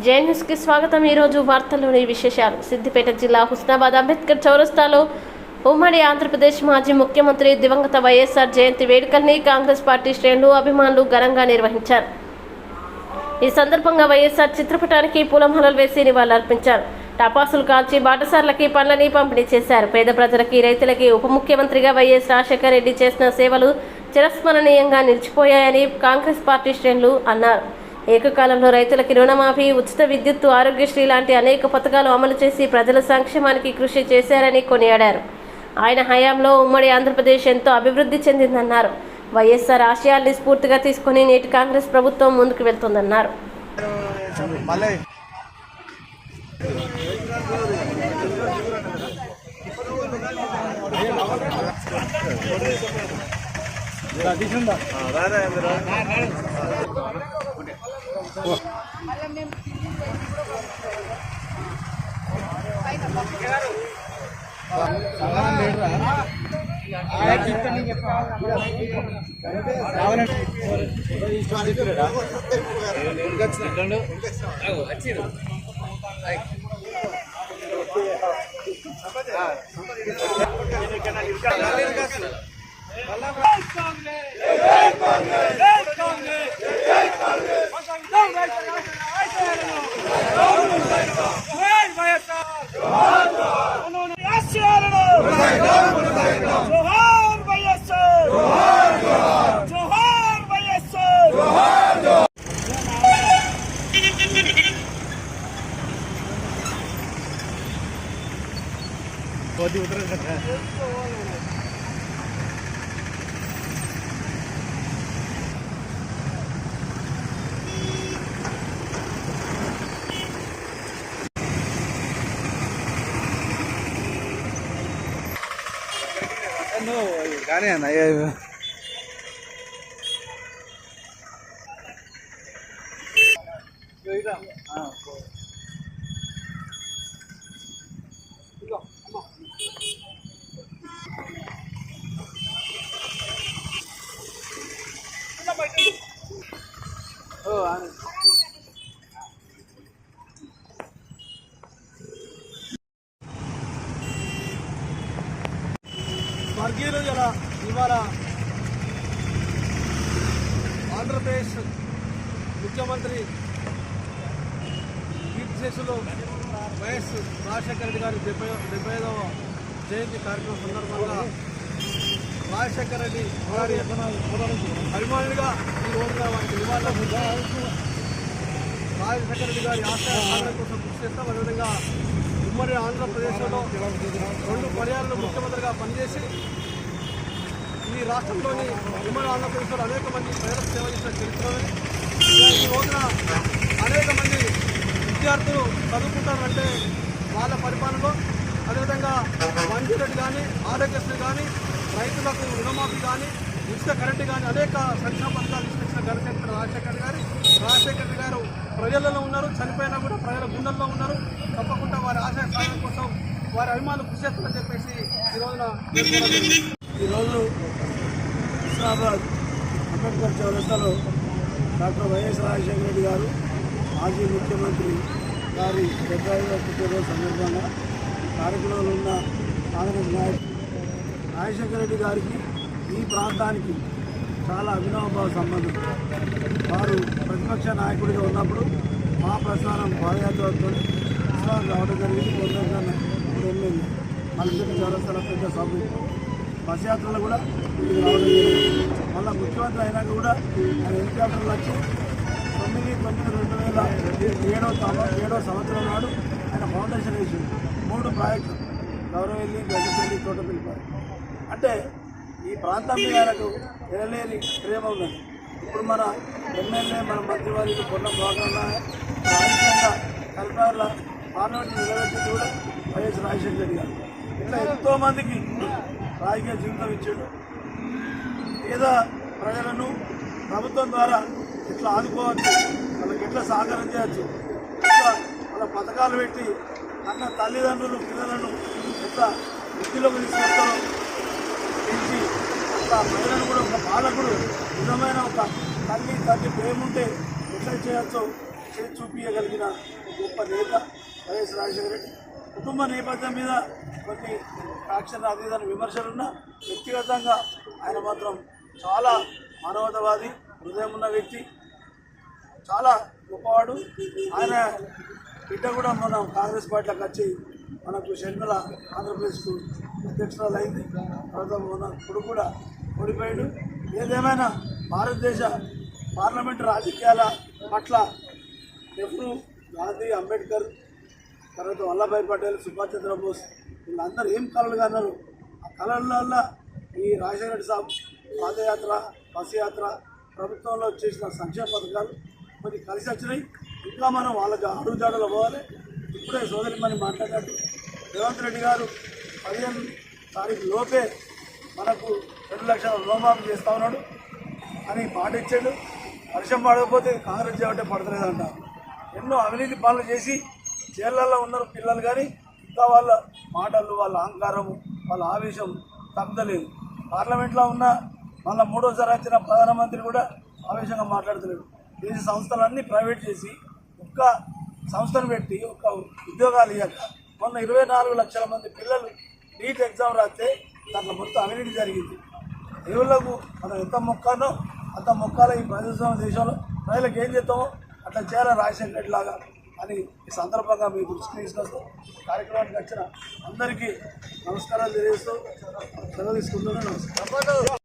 జై న్యూస్ కి స్వాగతం। ఈ రోజు వార్తల్లోని విశేషాలు। సిద్దిపేట జిల్లా హుస్నాబాద్ అంబేద్కర్ చౌరస్తాలో ఉమ్మడి ఆంధ్రప్రదేశ్ మాజీ ముఖ్యమంత్రి దివంగత వైఎస్ఆర్ జయంతి వేడుకల్ని కాంగ్రెస్ పార్టీ శ్రేణులు అభిమానులు ఘనంగా నిర్వహించారు। ఈ సందర్భంగా వైఎస్ఆర్ చిత్రపటానికి పూలమాలలు వేసి నివాళులర్పించారు। టపాసులు కాల్చి బాటసార్లకి పండ్లని పంపిణీ చేశారు। పేద ప్రజలకి రైతులకి ఉప ముఖ్యమంత్రిగా వైఎస్ రాజశేఖర రెడ్డి చేసిన సేవలు చిరస్మరణీయంగా నిలిచిపోయాయని కాంగ్రెస్ పార్టీ శ్రేణులు అన్నారు। ఏకకాలంలో రైతులకి రుణమాఫీ, ఉచిత విద్యుత్తు, ఆరోగ్యశ్రీ లాంటి అనేక పథకాలు అమలు చేసి ప్రజల సంక్షేమానికి కృషి చేశారని కొనియాడారు। ఆయన హయాంలో ఉమ్మడి ఆంధ్రప్రదేశ్ ఎంతో అభివృద్ధి చెందిందన్నారు। వైఎస్ఆర్ ఆశయాల్ని స్ఫూర్తిగా తీసుకుని నేటి కాంగ్రెస్ ప్రభుత్వం ముందుకు వెళ్తుందన్నారు। కానీ అన్న స్వర్గీయులు ఇవాళ ఆంధ్రప్రదేశ్ ముఖ్యమంత్రి కీర్తిశేషులు వైఎస్ రాజశేఖర రెడ్డి గారి 75వ జయంతి కార్యక్రమం సందర్భంగా రాజశేఖర రెడ్డి గారి అభిమానులుగా ఈ రోజున వారికి నివాళులు రాజశేఖర రెడ్డి గారి ఆశయ సాధన కోసం కృషి చేస్తాం। అదేవిధంగా ఉమ్మడి ఆంధ్రప్రదేశ్లో 2 పర్యాయాలు ముఖ్యమంత్రిగా పనిచేసి ఈ రాష్ట్రంలోని ఉమ్మడి ఆంధ్రప్రదేశ్లో అనేక మంది ప్రజలకు సేవ చేసిన చరిత్రని ఈ రోజున అనేక మంది విద్యార్థులు చదువుకుంటారంటే వాళ్ళ పరిపాలనలో, అదేవిధంగా మంజూరెడ్డి కానీ, ఆరోగ్యశ్రీ కానీ, రైతులకు రుణమాఫీ కానీ, ఉచిత కరెంటు కానీ అనేక సంక్షేమ పథకాలు తీసుకొచ్చిన ఘనచరిత్ర రాజశేఖర గారు ప్రజలలో ఉన్నారు। చనిపోయినా కూడా ప్రజల గుండెల్లో ఉన్నారు। తప్పకుండా వారి ఆశయ సాధన కోసం వారి అభిమానులు కృషి చేస్తారని చెప్పేసి ఈరోజు హుస్నాబాద్ అంబేద్కర్ చౌరస్తాలో డాక్టర్ వైఎస్ రాజశేఖర రెడ్డి గారు మాజీ ముఖ్యమంత్రి గారి 75వ పుట్టినరోజు సందర్భంగా కార్యక్రమంలో ఉన్న కాంగ్రెస్ నాయకులు రాజశేఖర రెడ్డి గారికి ఈ ప్రాంతానికి చాలా అవినాభావ సంబంధం। వారు ప్రతిపక్ష నాయకుడిగా ఉన్నప్పుడు మా ప్రస్థానం పాదయాత్రతో హుస్నాబాద్ రావడం జరిగింది। కొందరు ఎమ్మెల్యే మల్లిపల్లి చౌరస్తాలో పెద్ద సభ బస్ యాత్రలు కూడా ఇది రావడం జరిగింది। మళ్ళీ ముఖ్యమంత్రి అయినాక కూడా ఆయన హెలికాప్టర్లు వచ్చి 9/9/2007వ సంవత్సరం నాడు ఆయన ఫౌండేషన్ వేసి 3 ప్రాజెక్టులు గౌరవెల్లి, గడ్డపల్లి, తోటపల్లి ప్రాజెక్టు అంటే ఈ ప్రాంతం మీద ఆయనకు ఎనలేని ప్రేమ ఉన్నది। ఇప్పుడు మన ఎమ్మెల్యే, మన మంత్రివారికి కొన్న భాగంగా రాజకీయంగా కల్పనల పార్లమెంట్ నిలబెట్టింది కూడా వైఎస్ రాజశేఖర రెడ్డి గారు। ఇట్లా ఎంతోమందికి రాజకీయ జీవితం ఇచ్చాడు। పేద ప్రజలను ప్రభుత్వం ద్వారా ఎట్లా ఆదుకోవచ్చు, వాళ్ళకి ఎట్లా సహకారం చేయవచ్చు, ఎట్లా వాళ్ళ పథకాలు పెట్టి అన్న తల్లిదండ్రులు పిల్లలను ఎట్లా వృత్తిలోకి తీసుకొస్తారో పెంచి అట్లా మహిళను కూడా ఒక పాలకుడు నిజమైన ఒక తల్లి ప్రేమ ఉంటే ఎట్లా చేయొచ్చో చేసి చూపించగలిగిన ఒక గొప్ప నేత వైఎస్ రాజశేఖర రెడ్డి. కుటుంబ నేపథ్యం మీద కొన్ని ఫ్యాక్షన్ అదేదని విమర్శలున్నా వ్యక్తిగతంగా ఆయన మాత్రం చాలా మానవతావాది, హృదయం ఉన్న వ్యక్తి, చాలా గొప్పవాడు. ఆయన బిడ్డ కూడా మనం కాంగ్రెస్ పార్టీలోకి వచ్చి మనకు షర్మిల ఆంధ్రప్రదేశ్కు అధ్యక్షురాలు అయింది. తర్వాత మన కొడుకు కూడా ఓడిపోయాడు. ఏదేమైనా భారతదేశ పార్లమెంటు రాజకీయాల పట్ల నెహ్రూ, గాంధీ, అంబేద్కర్, తర్వాత వల్లభాయ్ పటేల్, సుభాష్ చంద్రబోస్ వీళ్ళందరూ ఏం కళలు కన్నారు. ఆ కళల ఈ రాజశేఖర రెడ్డి సాబ్ పాదయాత్ర, బస్సు యాత్ర, ప్రభుత్వంలో చేసిన సంక్షేమ పథకాలు కొన్ని కలిసి వచ్చినాయి. ఇంకా మనం వాళ్ళకి అడుగుజాడలో పోవాలి. ఇప్పుడే సోదరి మనం మాట్లాడినట్టు రేవంత్ రెడ్డి గారు 15 తారీఖు లోపే మనకు 2 లక్షల రుణమాఫీ చేస్తా ఉన్నాడు అని మాట ఇచ్చాడు. వర్షం పడకపోతే కాంగ్రెస్ చేయబట్టే పడతలేదంట. ఎన్నో అవినీతి పనులు చేసి జైళ్ళల్లో ఉన్నారు పిల్లలు, కానీ ఇంకా వాళ్ళ మాటలు, వాళ్ళ అహంకారము, వాళ్ళ ఆవేశం తగ్గలేదు. పార్లమెంట్లో ఉన్న మళ్ళీ 3వసారి వచ్చిన ప్రధానమంత్రి కూడా ఆవేశంగా మాట్లాడతలేడు. దేశ సంస్థలన్నీ ప్రైవేట్ చేసి ఒక్క సంస్థను పెట్టి ఒక్క ఉద్యోగాలు ఇవ్వక మొన్న 24 లక్షల మంది పిల్లలు నీట్ ఎగ్జామ్ రాస్తే దాంట్లో మొత్తం అవినీతి జరిగింది. దేవుళ్లకు మనం ఎంత మొక్కానో అంత మొక్కాల ఈ ప్రజాస్వామ్య దేశంలో ప్రజలకు ఏం చేస్తామో అట్లా చేయాలి రాజశేఖర రెడ్డి లాగా అని ఈ సందర్భంగా మీ దృష్టికి తీసుకొస్తూ కార్యక్రమానికి వచ్చిన అందరికీ నమస్కారాలు తెలియజేస్తూ సెలవు తీసుకుంటున్నాను. నమస్కారం.